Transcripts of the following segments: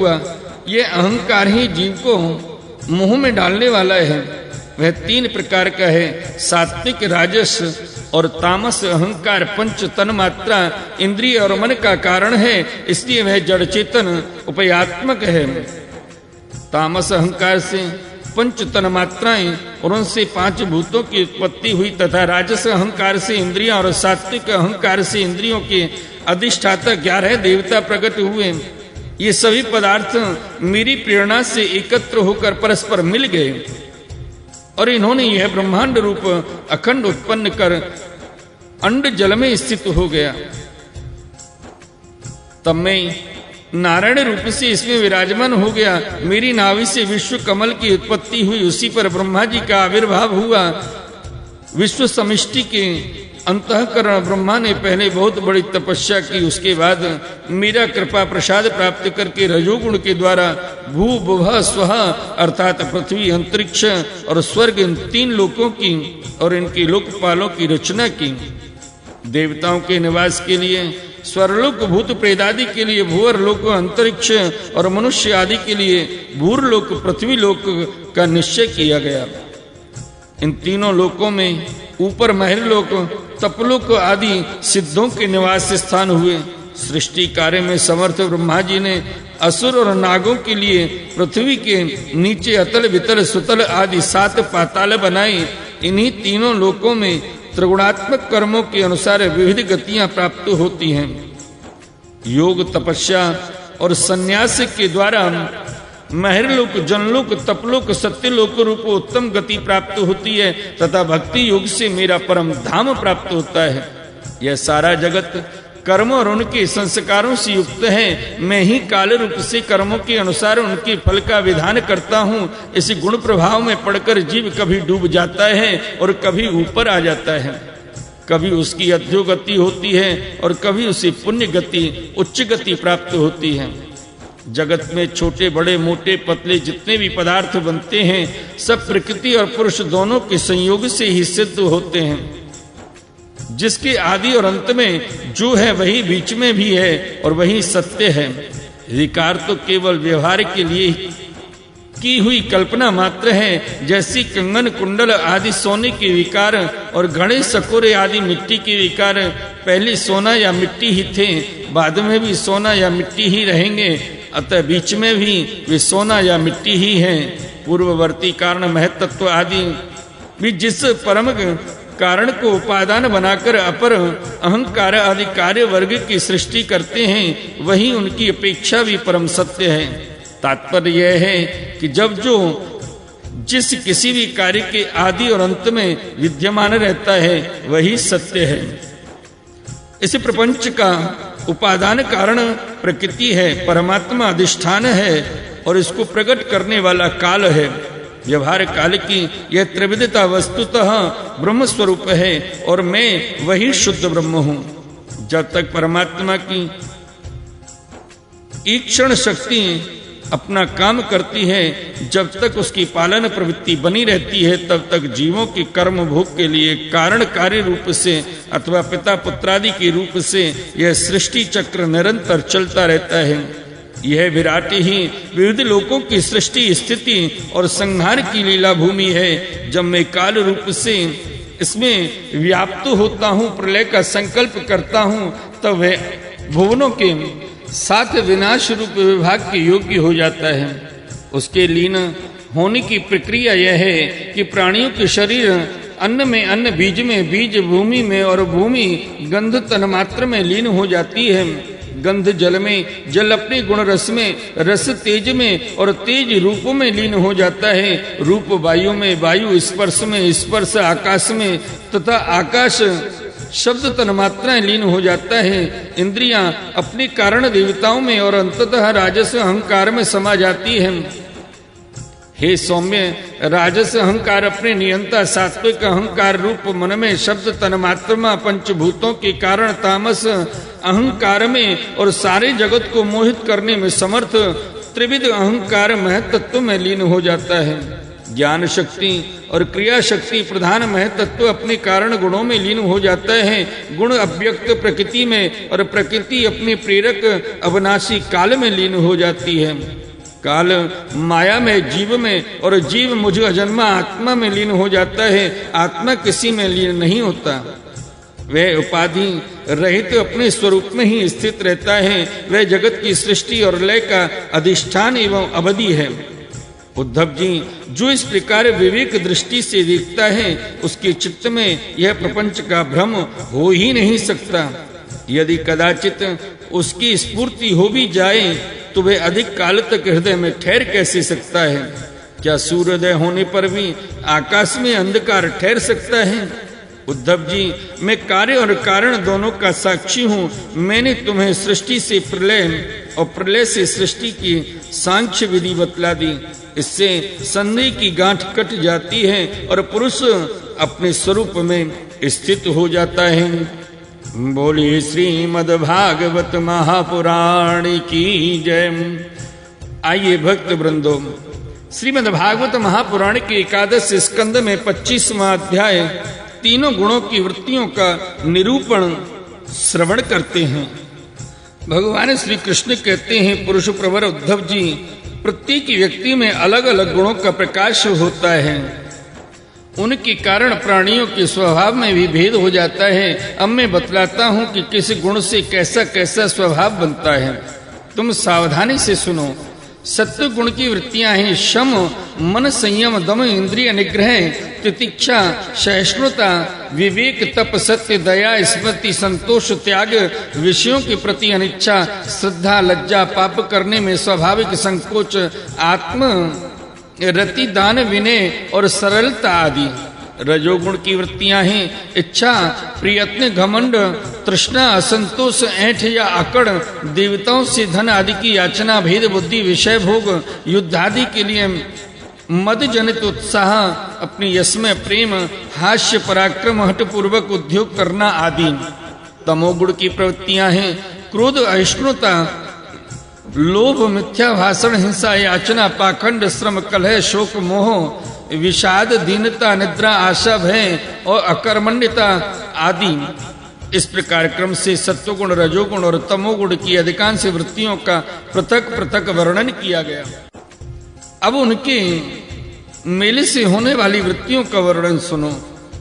हुआ। ये अहंकार ही जीव को मुंह में डालने वाला है। वह 3 प्रकार का है, सात्विक, राजस और तामस। अहंकार पंच तन मात्रा इंद्रिय और मन का कारण है, इसलिए वह जड़ चेतन उपायात्मक है। तामस अहंकार से पंच तन मात्राएं और उनसे 5 भूतों की उत्पत्ति हुई, तथा राजस अहंकार से इंद्रियां और सात्विक अहंकार से इंद्रियों के अधिष्ठाता 11 देवता प्रकट हुए। ये सभी पदार्थ मेरी प्रेरणा से एकत्र होकर परस्पर मिल गए और इन्होंने यह ब्रह्मांड रूप अखंड उत्पन्न कर अंड जल में स्थित हो गया। तब मैं नारायण रूप से इसमें विराजमान हो गया। मेरी नाभि से विश्व कमल की उत्पत्ति हुई, उसी पर ब्रह्मा जी का आविर्भाव हुआ। विश्व समष्टि के अंतःकरण ब्रह्मा ने पहले बहुत बड़ी तपस्या की, उसके बाद मेरा कृपा प्रसाद प्राप्त करके रजोगुण के द्वारा भू भुवः स्वः अर्थात पृथ्वी, अंतरिक्ष और स्वर्ग, इन 3 लोकों की और इनके लोकपालों की रचना की। देवताओं के निवास के लिए स्वर्लोक, भूत प्रेतादि के लिए भूवर लोक, अंतरिक्ष और मनुष्य आदि के लिए भूरलोक, पृथ्वी लोक का निश्चय किया गया। इन तीनों लोकों में ऊपर महर्लोक, तपलोक आदि सिद्धों के निवास स्थान हुए। सृष्टि कार्य में समर्थ ब्रह्मा जी ने असुर और नागों के लिए पृथ्वी के नीचे अतल, वितल, सुतल आदि 7 पाताल बनाए। इन्हीं तीनों लोकों में त्रिगुणात्मक कर्मों के अनुसार विविध गतियां प्राप्त होती हैं। योग, तपस्या और संन्यास के द्वारा महर्लोक, जनलोक, तपलोक, सत्यलोक रूप उत्तम गति प्राप्त होती है तथा भक्ति योग से मेरा परम धाम प्राप्त होता है। यह सारा जगत कर्म और उनके संस्कारों से युक्त है। मैं ही काल रूप से कर्मों के अनुसार उनके फल का विधान करता हूँ। इस गुण प्रभाव में पड़कर जीव कभी डूब जाता है और कभी ऊपर आ जाता है। कभी उसकी अधोगति होती है और कभी उसे पुण्य गति, उच्च गति प्राप्त होती है। जगत में छोटे बड़े, मोटे पतले जितने भी पदार्थ बनते हैं, सब प्रकृति और पुरुष दोनों के संयोग से ही सिद्ध होते हैं। जिसके आदि और अंत में जो है वही बीच में भी है और वही सत्य है। विकार तो केवल व्यवहार के लिए की हुई कल्पना मात्र है। जैसी कंगन, कुंडल आदि सोने के विकार और घड़े, सकोरे आदि मिट्टी के विकार पहले सोना या मिट्टी ही थे, बाद में भी सोना या मिट्टी ही रहेंगे, अतः बीच में भी वे सोना या मिट्टी ही हैं। पूर्ववर्ती कारण महत्त्व आदि भी जिस परम कारण को उपादान बनाकर अपर अहंकार आदि कार्य वर्ग की सृष्टि करते हैं, वही उनकी अपेक्षा भी परम सत्य है। तात्पर्य यह है कि जब जो जिस किसी भी कार्य के आदि और अंत में विद्यमान रहता है वही सत्य है। इस प्रपंच का उपादान कारण प्रकृति है, परमात्मा अधिष्ठान है और इसको प्रकट करने वाला काल है। व्यवहार काल की यह त्रिविधता वस्तुतः ब्रह्म स्वरूप है और मैं वही शुद्ध ब्रह्म हूं। जब तक परमात्मा की ईक्षण शक्ति अपना काम करती है, जब तक उसकी पालन प्रवृत्ति बनी रहती है, तब तक जीवों के कर्म भोग के लिए कारण कार्य रूप से अथवा पिता पुत्रादि के रूप से यह सृष्टि चक्र निरंतर चलता रहता है। यह विराट ही विविध लोकों की सृष्टि, स्थिति और संहार की लीला भूमि है। जब मैं काल रूप से इसमें व्याप्त होता हूँ, प्रलय का संकल्प करता हूँ, तब वह भुवनों के 7 विनाश रूप विभाग के योग्य हो जाता है। उसके लीन होने की प्रक्रिया यह है कि प्राणियों के शरीर अन्न में अन्न, बीज में बीज, भूमि में और भूमि गंध तन्मात्र में लीन हो जाती है। गंध जल में, जल अपने गुण रस में, रस तेज में और तेज रूप में लीन हो जाता है। रूप वायु में, वायु स्पर्श में, स्पर्श आकाश में तथा आकाश शब्द तन्मात्राएं लीन हो जाता है। इंद्रियां अपने कारण देवताओं में और अंततः राजस अहंकार में समा जाती हैं। हे सौम्य, राजस अहंकार अपने नियंता सात्विक अहंकार रूप मन में शब्द तन्मात्रा पंचभूतों के कारण तामस अहंकार में और सारे जगत को मोहित करने में समर्थ त्रिविध अहंकार महत्त्व में लीन हो जाता है। ज्ञान शक्ति और क्रिया शक्ति प्रधान महतत्व अपने कारण गुणों में लीन हो जाता है। गुण अव्यक्त प्रकृति में और प्रकृति अपने प्रेरक अविनाशी काल में लीन हो जाती है। काल माया में जीव में और जीव मुझ अजन्मा आत्मा में लीन हो जाता है। आत्मा किसी में लीन नहीं होता, वह उपाधि रहित अपने स्वरूप में ही स्थित रहता है। वह जगत की सृष्टि और लय का अधिष्ठान एवं अवधि है। उद्धव जी, जो इस प्रकार विवेक दृष्टि से देखता है उसके चित्त में यह प्रपंच का भ्रम हो ही नहीं सकता। यदि कदाचित उसकी स्फूर्ति हो भी जाए तो वह अधिक काल तक हृदय में ठहर कैसे सकता है? क्या सूर्योदय होने पर भी आकाश में अंधकार ठहर सकता है? उद्धव जी, मैं कार्य और कारण दोनों का साक्षी हूँ। मैंने तुम्हें सृष्टि से प्रलय और प्रलय से सृष्टि की सांख्य विधि बतला दी। इससे संदेह की गांठ कट जाती है और पुरुष अपने स्वरूप में स्थित हो जाता है। बोलिए श्रीमद् भागवत महापुराण की जय। आइए भक्त वृंदो, श्रीमद् भागवत महापुराण के एकादश स्कंद में 25वां अध्याय तीनों गुणों की वृत्तियों का निरूपण श्रवण करते हैं। भगवान श्री कृष्ण कहते हैं, पुरुष प्रवर उद्धव जी, प्रत्येक व्यक्ति में अलग अलग गुणों का प्रकाश होता है। उनके कारण प्राणियों के स्वभाव में भी भेद हो जाता है। अब मैं बतलाता हूँ कि किस गुण से कैसा कैसा स्वभाव बनता है। तुम सावधानी से सुनो। सत्व गुण की वृत्तियां हैं शम, मन संयम, दम, इंद्रिय निग्रह, तितिक्षा, सहिष्णुता, विवेक, तप, सत्य, दया, स्मृति, संतोष, त्याग, विषयों के प्रति अनिच्छा, श्रद्धा, लज्जा, पाप करने में स्वाभाविक संकोच, आत्म रति, दान, विनय और सरलता आदि। रजोगुण की वृत्तियां हैं इच्छा, प्रयत्न, घमंड, तृष्णा, असंतोष, ऐंठ या अकड़, देवताओं से धन आदि की याचना, भेद बुद्धि, विषय भोग, युद्ध आदि के लिए मद जनित उत्साह, अपनी यश में प्रेम, हास्य, पराक्रम, हठपूर्वक उद्योग करना आदि। तमोगुण की प्रवृत्तियां हैं क्रोध, अहिष्णुता, लोभ, मिथ्या भाषण, हिंसा, याचना, पाखंड, श्रम, कलह, शोक, मोह, विषाद, दीनता, निद्रा, आशा, भय और अकर्मण्यता आदि। इस प्रकार क्रम से सत्वगुण, रजोगुण और तमोगुण की अधिकांश वृत्तियों का पृथक पृथक वर्णन किया गया। अब उनके मेले से होने वाली वृत्तियों का वर्णन सुनो।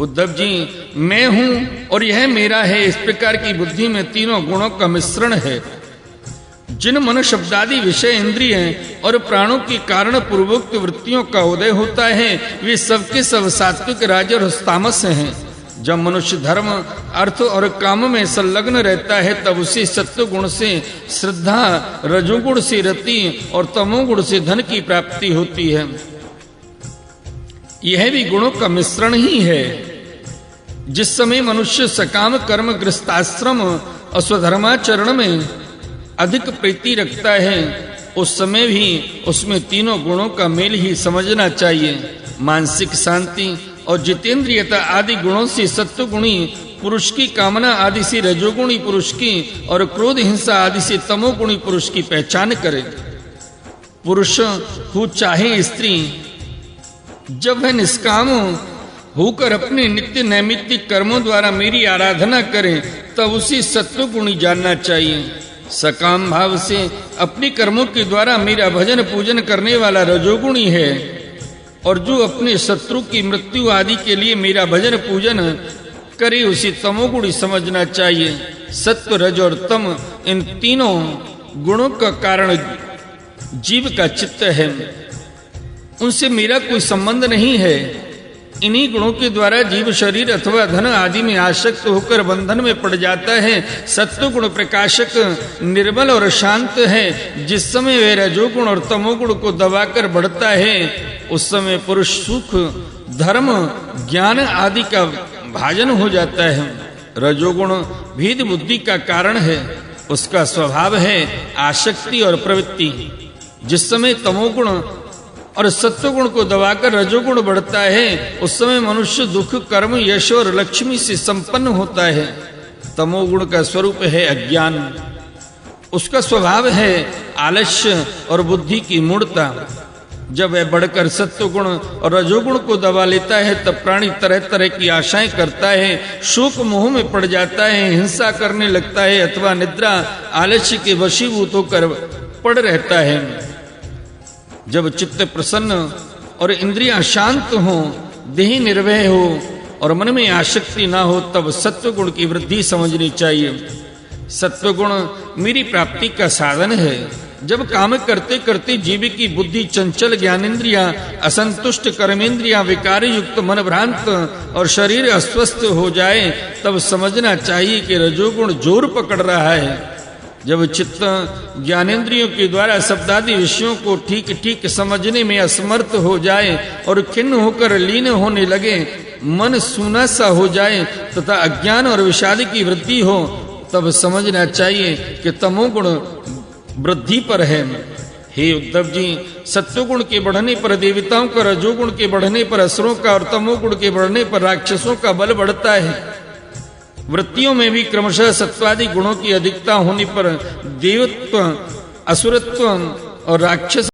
उद्धव जी, मैं हूं और यह मेरा है, इस प्रकार की बुद्धि में तीनों गुणों का मिश्रण है। जिन मन शब्दादि विषय, इंद्रिय और प्राणों के कारण पूर्वोक्त वृत्तियों का उदय होता है, वे सबके सब सात्विक, राज और तामस हैं। जब मनुष्य धर्म, अर्थ और काम में संलग्न रहता है तब उसे सत्व गुण से श्रद्धा, रजोगुण से रति और तमोगुण से धन की प्राप्ति होती है। यह भी गुणों का मिश्रण ही है। जिस समय मनुष्य सकाम कर्म, गृहस्थाश्रम और स्वधर्माचरण में अधिक प्रीति रखता है उस समय भी उसमें तीनों गुणों का मेल ही समझना चाहिए। मानसिक शांति और जितेंद्रियता आदि गुणों से सत्वगुणी पुरुष की कामना आदि से रजोगुणी पुरुष की और क्रोध, हिंसा आदि से तमोगुणी पुरुष की पहचान करे। पुरुष हो चाहे स्त्री, जब वह निष्काम होकर अपने नित्य नैमित्तिक कर्मों द्वारा मेरी आराधना करे तब उसे सत्वगुणी जानना चाहिए। सकाम भाव से अपने कर्मों के द्वारा मेरा भजन पूजन करने वाला रजोगुणी है और जो अपने शत्रु की मृत्यु आदि के लिए मेरा भजन पूजन करे उसे तमोगुणी समझना चाहिए। सत्व, रज और तम इन तीनों गुणों का कारण जीव का चित्त है, उनसे मेरा कोई संबंध नहीं है। इन्हीं गुणों के द्वारा जीव शरीर अथवा धन आदि में आसक्त होकर बंधन में पड़ जाता है। सत्व गुण प्रकाशक, निर्मल और शांत है। जिस समय वह रजोगुण और तमोगुण को दबाकर बढ़ता है उस समय पुरुष सुख, धर्म, ज्ञान आदि का भाजन हो जाता है। रजोगुण भेद बुद्धि का कारण है, उसका स्वभाव है आसक्ति और प्रवृत्ति। जिस समय तमोगुण और सत्वगुण को दबाकर रजोगुण बढ़ता है उस समय मनुष्य दुख, कर्म, यश और लक्ष्मी से संपन्न होता है। तमोगुण का स्वरूप है अज्ञान, उसका स्वभाव है आलस्य और बुद्धि की मूढ़ता। जब वह बढ़कर सत्वगुण और रजोगुण को दबा लेता है तब प्राणी तरह तरह की आशाएं करता है, शोक मोह में पड़ जाता है, हिंसा करने लगता है अथवा निद्रा आलस्य के वशीभूत होकर पड़ रहता है। जब चित्त प्रसन्न और इंद्रियां शांत हो, देह निर्भय हो और मन में आसक्ति ना हो, तब सत्वगुण की वृद्धि समझनी चाहिए। सत्वगुण मेरी प्राप्ति का साधन है। जब काम करते करते जीव की बुद्धि चंचल, ज्ञानेन्द्रियां असंतुष्ट, कर्मेंद्रियां विकार युक्त, मन भ्रांत और शरीर अस्वस्थ हो जाए तब समझना चाहिए कि रजोगुण जोर पकड़ रहा है। जब चित्त ज्ञानेन्द्रियों के द्वारा शब्दादि विषयों को ठीक ठीक समझने में असमर्थ हो जाए और खिन्न होकर लीन होने लगे, मन सूना सा हो जाए तथा अज्ञान और विषाद की वृद्धि हो, तब समझना चाहिए कि तमोगुण वृद्धि पर है। हे उद्धव जी, सत्वगुण के बढ़ने पर देवताओं का, रजोगुण के बढ़ने पर असुरों का और तमोगुण के बढ़ने पर राक्षसों का बल बढ़ता है। वृत्तियों में भी क्रमशः सत्वादि गुणों की अधिकता होने पर देवत्व, असुरत्व और राक्षस